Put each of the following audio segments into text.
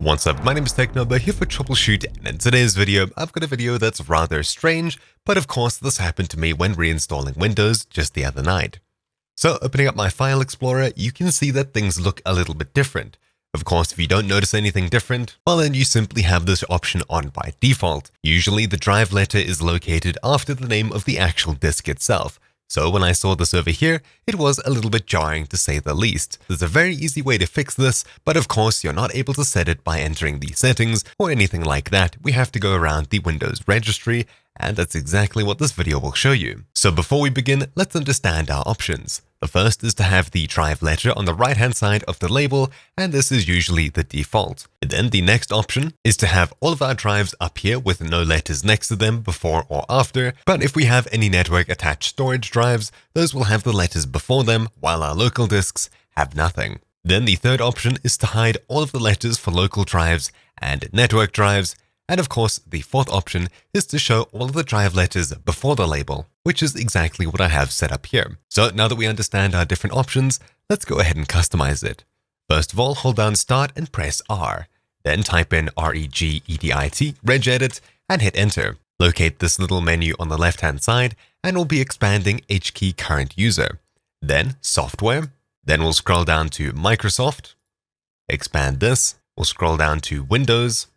What's up, my name is Technoba here for Troubleshoot, and in today's video, I've got a video that's rather strange, but of course this happened to me when reinstalling Windows just the other night. So opening up my file explorer, you can see that things look a little bit different. Of course, if you don't notice anything different, well then you simply have this option on by default. Usually the drive letter is located after the name of the actual disk itself. So when I saw this over here, it was a little bit jarring to say the least. There's a very easy way to fix this, but of course you're not able to set it by entering the settings or anything like that. We have to go around the Windows registry, and that's exactly what this video will show you. So before we begin, let's understand our options. The first is to have the drive letter on the right-hand side of the label, and this is usually the default. Then the next option is to have all of our drives up here with no letters next to them before or after, but if we have any network-attached storage drives, those will have the letters before them, while our local disks have nothing. Then the third option is to hide all of the letters for local drives and network drives, and of course, the fourth option is to show all of the drive letters before the label, which is exactly what I have set up here. So now that we understand our different options, let's go ahead and customize it. First of all, hold down Start and press R. Then type in regedit, regedit, and hit Enter. Locate this little menu on the left-hand side, and we'll be expanding HKey current user. Then Software. Then we'll scroll down to Microsoft. Expand this. We'll scroll down to Windows.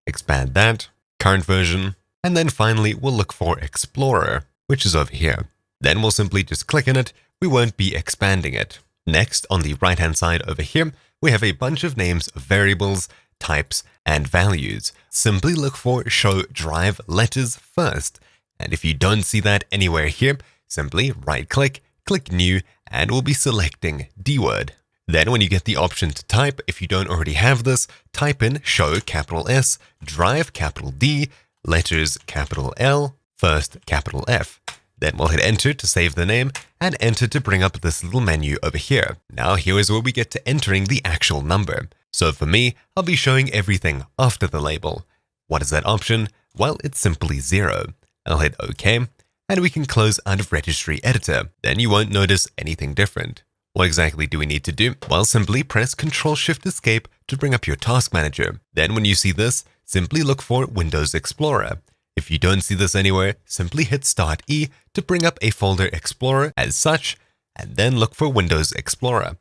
Expand that, current version, and then finally we'll look for Explorer, which is over here. Then we'll simply just click on it, we won't be expanding it. Next, on the right-hand side over here, we have a bunch of names of variables, types, and values. Simply look for Show Drive Letters first, and if you don't see that anywhere here, simply right-click, click New, and we'll be selecting DWORD. Then when you get the option to type, if you don't already have this, type in Show capital S, Drive capital D, Letters capital L, First capital F. Then we'll hit Enter to save the name and Enter to bring up this little menu over here. Now here is where we get to entering the actual number. So for me, I'll be showing everything after the label. What is that option? Well, it's simply 0. I'll hit OK, and we can close out of Registry Editor. Then you won't notice anything different. What exactly do we need to do? Well, simply press Ctrl-Shift-Escape to bring up your task manager. Then when you see this, simply look for Windows Explorer. If you don't see this anywhere, simply hit Start E to bring up a folder Explorer as such, and then look for Windows Explorer.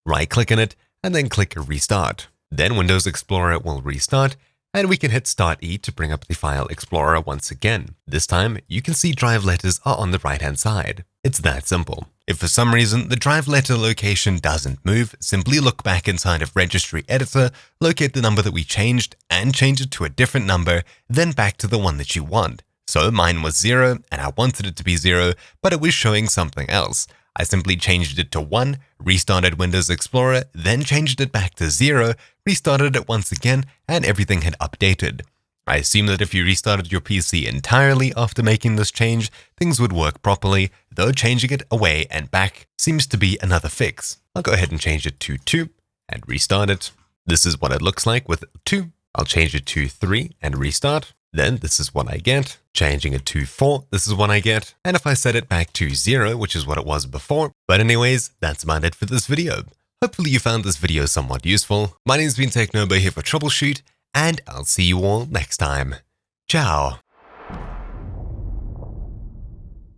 Right-click on it, and then click Restart. Then Windows Explorer will restart, and we can hit Start E to bring up the File Explorer once again. This time, you can see drive letters are on the right-hand side. It's that simple. If for some reason the drive letter location doesn't move, simply look back inside of Registry Editor, locate the number that we changed, and change it to a different number, then back to the one that you want. So mine was 0, and I wanted it to be 0, but it was showing something else. I simply changed it to 1, restarted Windows Explorer, then changed it back to 0, restarted it once again, and everything had updated. I assume that if you restarted your PC entirely after making this change, things would work properly, though changing it away and back seems to be another fix. I'll go ahead and change it to 2 and restart it. This is what it looks like with 2. I'll change it to 3 and restart. Then this is what I get. Changing it to 4, this is what I get. And if I set it back to 0, which is what it was before. But anyways, that's about it for this video. Hopefully you found this video somewhat useful. My name's been Technoba here for Troubleshoot, and I'll see you all next time. Ciao.